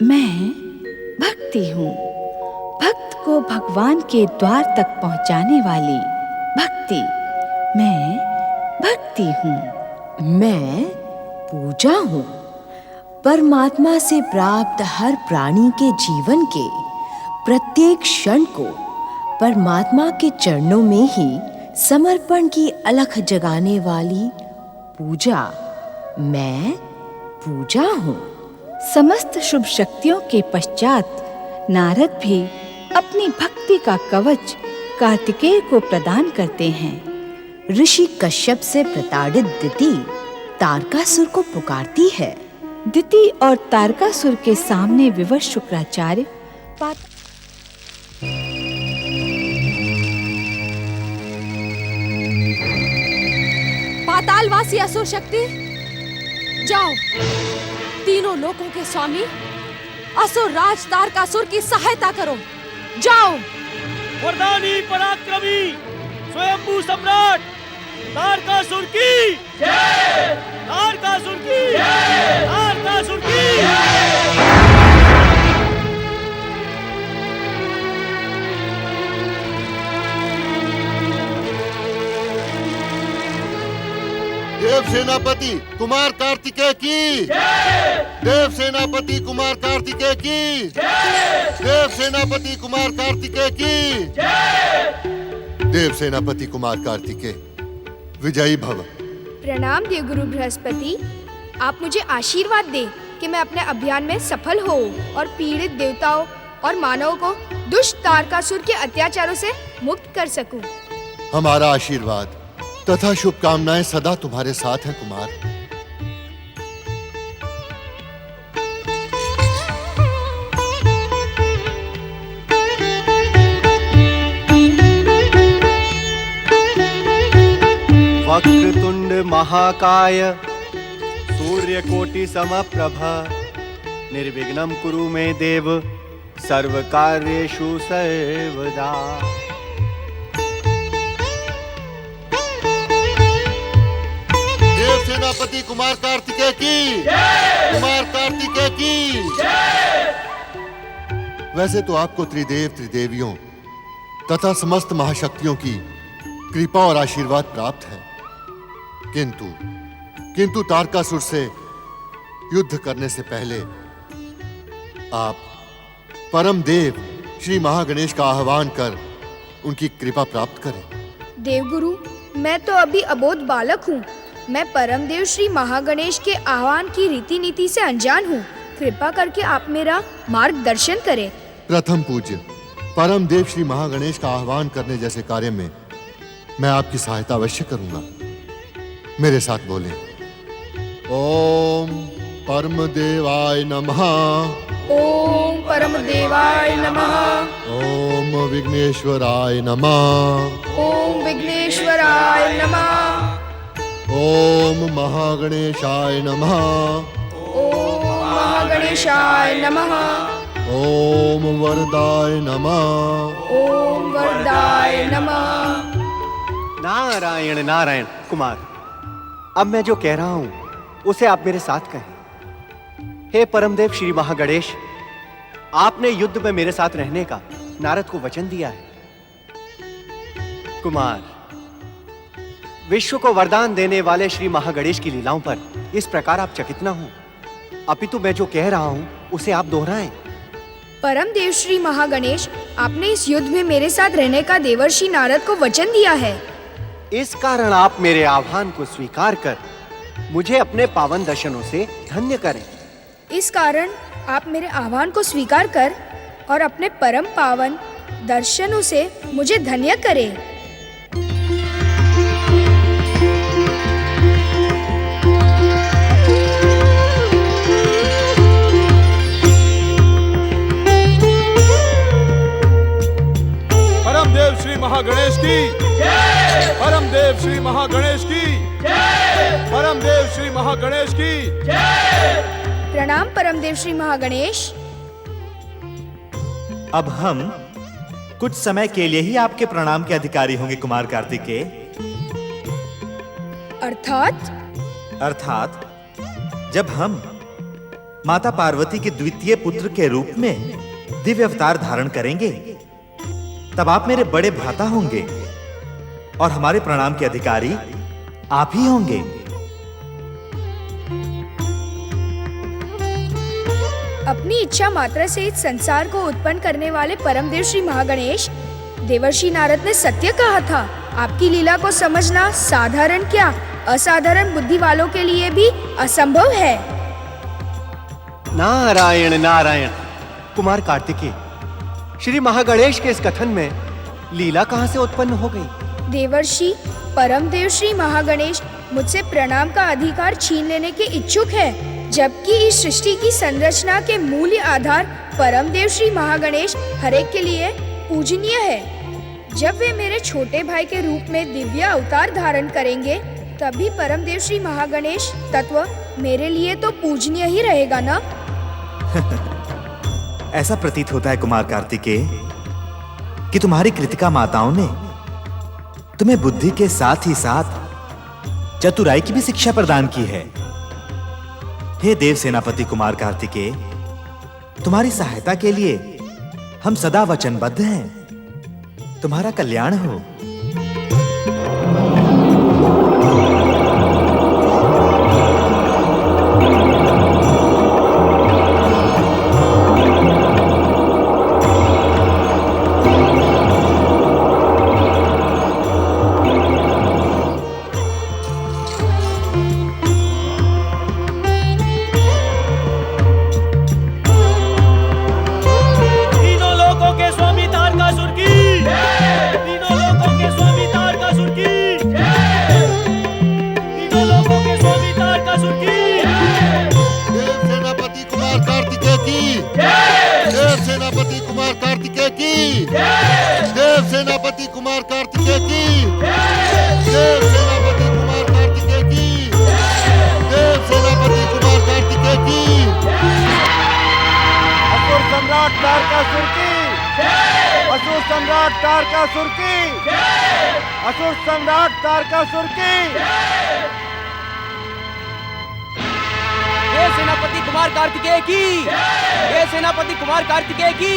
मैं भक्ति हूँ, भक्त को भगवान के द्वार तक पहुँचाने वाली भक्ति। मैं भक्ति हूँ। मैं पूजा हूँ, परमात्मा से प्राप्त हर प्राणी के जीवन के प्रत्येक क्षण को परमात्मा के चरणों में ही समर्पण की अलख जगाने वाली पूजा। मैं पूजा हूँ। समस्त शुभ शक्तियों के पश्चात नारद भी अपनी भक्ति का कवच कार्तिकेय को प्रदान करते हैं। ऋषि कश्यप से प्रताड़ित दिति तारकासुर को पुकारती है। दिति और तारकासुर के सामने विवश शुक्राचार्य पातालवासी असुर शक्ति, जाओ, तीनों लोकों के स्वामी असुर राज तारकासुर की सहायता करो। जाओ। वरदानी पराक्रमी स्वयंभू सम्राट तारकासुर की जय! तारकासुर की जय! तारकासुर की जय! देव सेनापति कुमार कार्तिकेय की जय! देव सेनापति कुमार कार्तिकेय की जय! देव सेनापति कुमार कार्तिकेय की जय! देव सेनापति कुमार कार्तिकेय विजयी भव। प्रणाम देवगुरु बृहस्पति। आप मुझे आशीर्वाद दें कि मैं अपने अभियान में सफल हो और पीड़ित देवताओं और मानवों को दुष्ट तारकासुर के अत्याचारों से मुक्त कर सकूं। हमारा आशीर्वाद तथा शुभकामनाएं सदा तुम्हारे साथ हैं कुमार। वक्रतुंड महाकाय सूर्यकोटि समप्रभ निर्विघ्नं कुरु मे देव सर्वकार्येषु सर्वदा। देव सेनापति कुमार कार्तिकेय की जय! कुमार कार्तिकेय की जय! वैसे तो आपको त्रिदेव त्रिदेवियों तथा समस्त महाशक्तियों की कृपा और आशीर्वाद प्राप्त है, किंतु तारकासुर से युद्ध करने से पहले आप परम देव श्री महागणेश का आह्वान कर उनकी कृपा प्राप्त करें। देवगुरु, मैं तो अभी अबोध बालक हूँ। मैं परमदेव श्री महागणेश के आह्वान की रीति नीति से अनजान हूँ। कृपा करके आप मेरा मार्गदर्शन करें। प्रथम पूज्य परम देव श्री महागणेश का आह्वान करने जैसे कार्य में मैं आपकी सहायता अवश्य करूंगा। मेरे साथ बोलें। ओम परम देवाय नमः। ओम परम देवाय नमः। ओम विघ्नेश्वराय नमः। ओम विघ्नेश्वराय नमः। ओम महागणेशाय नमः। ओम महागणेशाय नमः। ओम वरदाय नमः। ओम वरदाय नमः। नारायण नारायण। कुमार, अब मैं जो कह रहा हूं उसे आप मेरे साथ कहें। हे परमदेव श्री महागणेश, आपने युद्ध में मेरे साथ रहने का नारद को वचन दिया है। कुमार, विश्व को वरदान देने वाले श्री महागणेश की लीलाओं पर इस प्रकार आप चकित न हो, अपितु मैं जो कह रहा हूं उसे आप दोहराएं। परम देव श्री महागणेश, आपने इस युद्ध में मेरे साथ रहने का देवर्षि नारद को वचन दिया है। इस कारण आप मेरे आह्वान को स्वीकार कर मुझे अपने पावन दर्शनों से धन्य करें। इस कारण आप मेरे आह्वान को स्वीकार कर और अपने परम पावन दर्शनों से मुझे धन्य करें। परमदेव श्री महागणेश की जय! परमदेव श्री महागणेश की जय! परमदेव श्री महागणेश की जय! प्रणाम परमदेव श्री महागणेश। अब हम कुछ समय के लिए ही आपके प्रणाम के अधिकारी होंगे कुमार कार्तिकेय। अर्थात जब हम माता पार्वती के द्वितीय पुत्र के रूप में दिव्य अवतार धारण करेंगे, तब आप मेरे बड़े भ्राता होंगे और हमारे प्रणाम के अधिकारी आप ही होंगे। अपनी इच्छा मात्र से इस संसार को उत्पन्न करने वाले परमदेव श्री महागणेश, देवर्षि नारद ने सत्य कहा था। आपकी लीला को समझना साधारण क्या, असाधारण बुद्धि वालों के लिए भी असंभव है। नारायण नारायण। कुमार कार्तिकेय, श्री महागणेश के इस कथन में लीला कहां से उत्पन्न हो गई? देवर्षि, परमदेव श्री महागणेश मुझसे प्रणाम का अधिकार छीन लेने के इच्छुक है, जबकि इस सृष्टि की संरचना के मूल आधार परमदेव श्री महागणेश हरेक के लिए पूजनीय है। जब वे मेरे छोटे भाई के रूप में दिव्य अवतार धारण करेंगे, तभी परमदेव श्री महागणेश तत्व मेरे लिए तो पूजनीय ही रहेगा ना। ऐसा प्रतीत होता है कुमार कार्तिकेय कि तुम्हारी कृतिका माताओं ने तुम्हें बुद्धि के साथ ही साथ चतुराई की भी शिक्षा प्रदान की है। हे देव सेनापति कुमार कार्तिकेय, तुम्हारी सहायता के लिए हम सदा वचनबद्ध हैं। तुम्हारा कल्याण हो। असुर सम्राट तारकासुर की। देव सेनापति कुमार कार्तिकेय की। देव सेनापति कुमार कार्तिकेय की।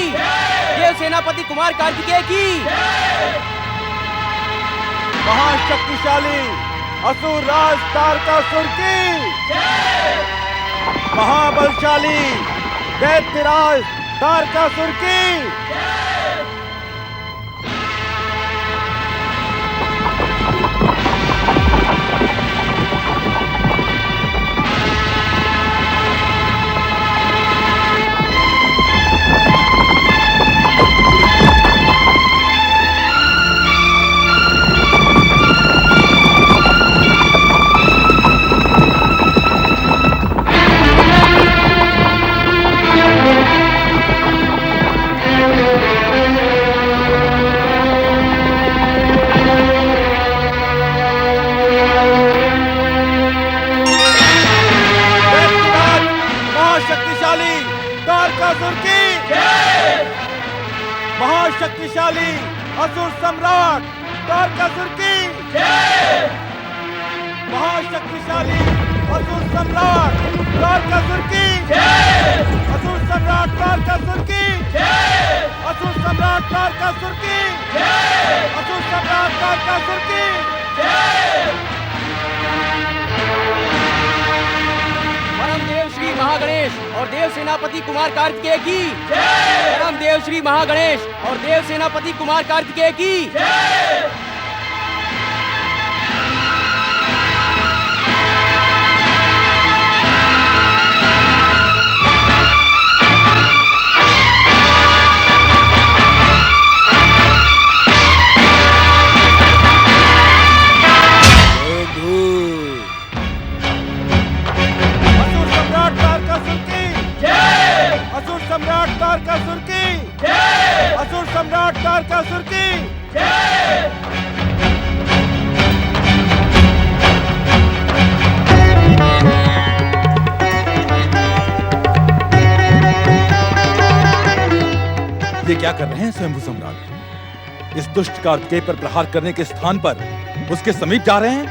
देव सेनापति कुमार कार्तिकेय की। महाशक्तिशाली असुर राज तारकासुर की। महाबलशाली दैत्यराज तारकासुर की। महाशक्तिशाली असुर सम्राट तारकासुर की। महाशक्तिशाली असुर सम्राट तारकासुर की। असुर सम्राट तारकासुर की। असुर सम्राट तारकासुर की। असुर सम्राट तारकासुर की। परमदेव श्री महागणेश और देव सेनापति कुमार कार्तिकेय की। परमदेव श्री महागणेश और देव सेनापति कुमार कार्तिकेय की। सम्राट तारकासुर की। असुर सम्राट तारकासुर की। ये क्या कर रहे हैं स्वयंभू सम्राट? इस दुष्ट कार्तिकेय पर प्रहार करने के स्थान पर उसके समीप जा रहे हैं।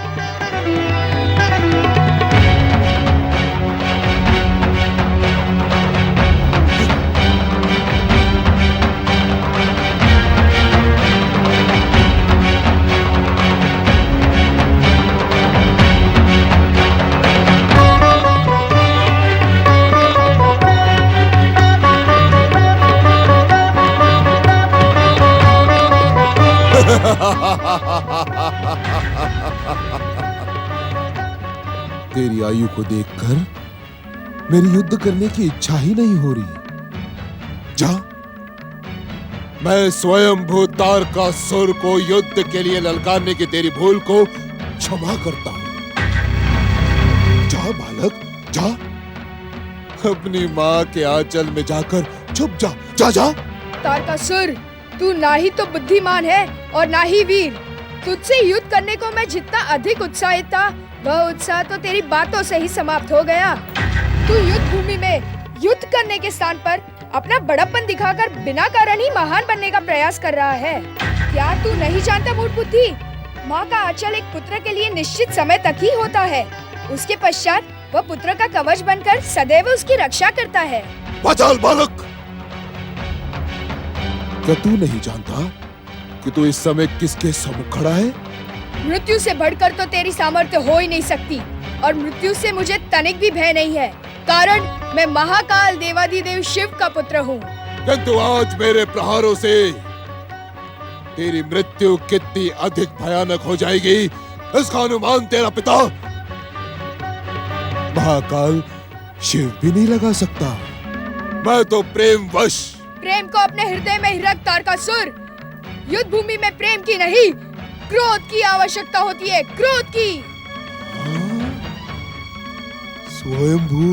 आयु को देखकर मेरी युद्ध करने की इच्छा ही नहीं हो रही। जा, मैं स्वयंभू तारकासुर को युद्ध के लिए ललकारने की तेरी भूल को क्षमा करता हूं। जा बालक, जा, अपनी माँ के आंचल में जाकर छुप जा। जा जा। तारकासुर, तू ना ही तो बुद्धिमान है और ना ही वीर। तुझसे युद्ध करने को मैं जितना अधिक उत्साहित था, वह उत्साह तो तेरी बातों से ही समाप्त हो गया। तू युद्ध भूमि में युद्ध करने के स्थान पर अपना बड़प्पन दिखाकर बिना कारण ही महान बनने का प्रयास कर रहा है। क्या तू नहीं जानता मूढ़ बुद्धि, माँ का आंचल एक पुत्र के लिए निश्चित समय तक ही होता है। उसके पश्चात वह पुत्र का कवच बनकर सदैव उसकी रक्षा करता है। पाचाल बालक, क्या तू नहीं जानता कि तू इस समय किसके सम्मुख खड़ा है? मृत्यु से बढ़कर तो तेरी सामर्थ्य हो ही नहीं सकती, और मृत्यु से मुझे तनिक भी भय नहीं है, कारण मैं महाकाल देवाधिदेव शिव का पुत्र हूँ। किंतु आज मेरे प्रहारों से तेरी मृत्यु कितनी अधिक भयानक हो जाएगी, इसका अनुमान तेरा पिता महाकाल शिव भी नहीं लगा सकता। मैं तो प्रेमवश। प्रेम को अपने हृदय में ही रख तारकासुर। युद्ध भूमि में प्रेम की नहीं, क्रोध की आवश्यकता होती है, क्रोध की। स्वयंभू।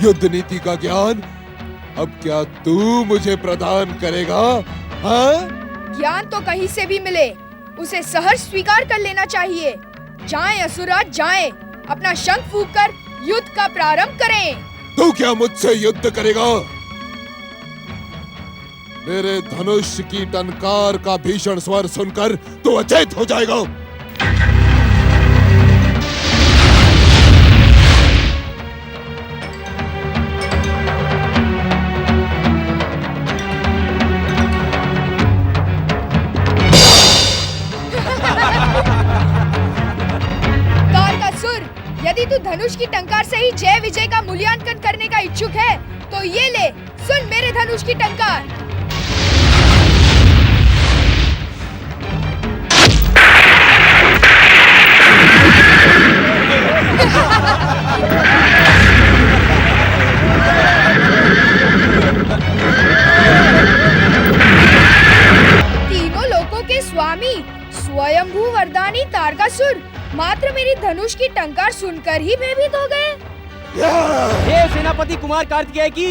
युद्ध नीति का ज्ञान अब क्या तू मुझे प्रदान करेगा? हाँ? ज्ञान तो कहीं से भी मिले, उसे सहर्ष स्वीकार कर लेना चाहिए। जाएं असुरा, जाएं, अपना शंख फूंककर युद्ध का प्रारंभ करें। तू क्या मुझसे युद्ध करेगा? मेरे धनुष की टंकार का भीषण स्वर सुनकर तू अचेत हो जाएगा। तारकासुर, यदि तू धनुष की टंकार से ही जय विजय का मूल्यांकन करने का इच्छुक है, तो ये ले, सुन मेरे धनुष की टंकार। तीनों लोकों के स्वामी स्वयंभू वरदानी तारकासुर मात्र मेरी धनुष की टंकार सुनकर ही भयभीत हो गए। देव सेनापति कुमार कार्तिकेय की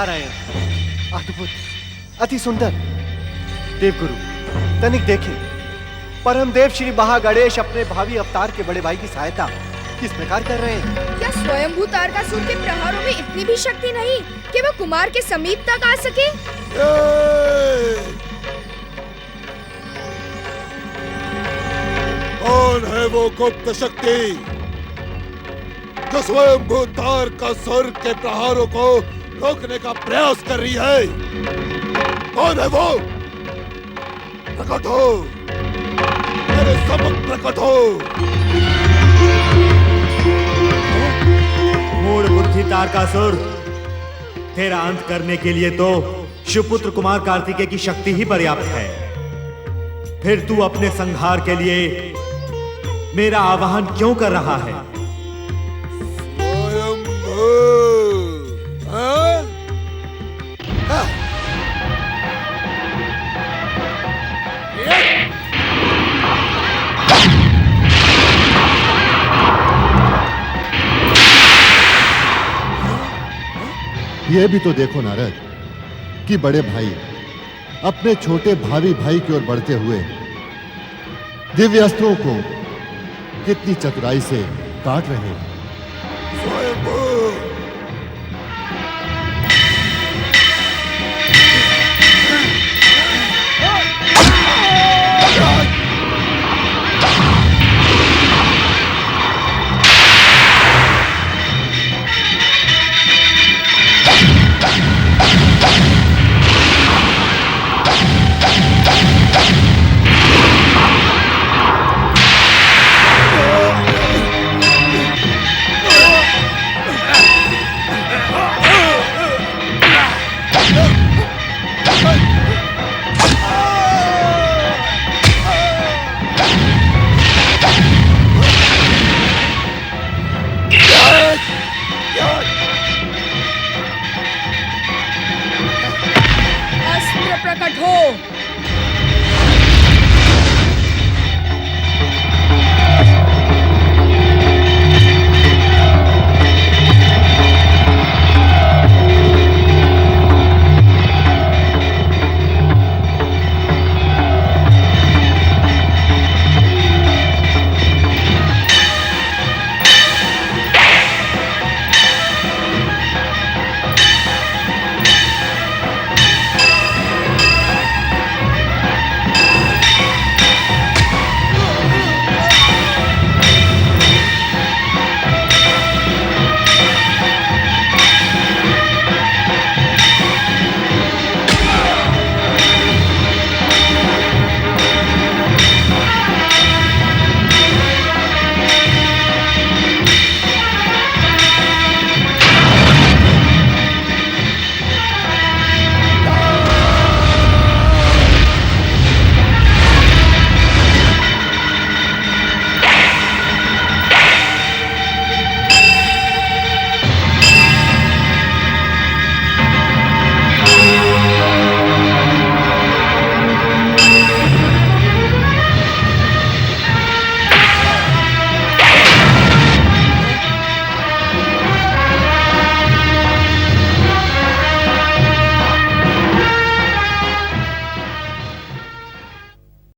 नारायण। अद्भुत, अति सुंदर। देवगुरु, तनिक देखें, परमदेव श्री महागणेश अपने भावी अवतार के बड़े भाई की सहायता किस प्रकार कर रहे हैं? क्या स्वयंभू तारकासुर के प्रहारों में इतनी भी शक्ति नहीं कि वो कुमार के समीप तक आ सके? कौन है वो गुप्त शक्ति जो स्वयंभू तारकासुर के प्रहारों को रोकने का प्रयास कर रही है? कौन है वो? प्रकट हो, मेरे सम्मुख प्रकट हो। मूढ़ बुद्धि तारकासुर, तेरा अंत करने के लिए तो शिवपुत्र कुमार कार्तिकेय की शक्ति ही पर्याप्त है। फिर तू अपने संहार के लिए मेरा आवाहन क्यों कर रहा है? स्वयंभू, हाँ? ये भी तो देखो नारद कि बड़े भाई अपने छोटे भावी भाई की ओर बढ़ते हुए दिव्य अस्त्रों को कितनी चतुराई से काट रहे हैं। स्वयंभू,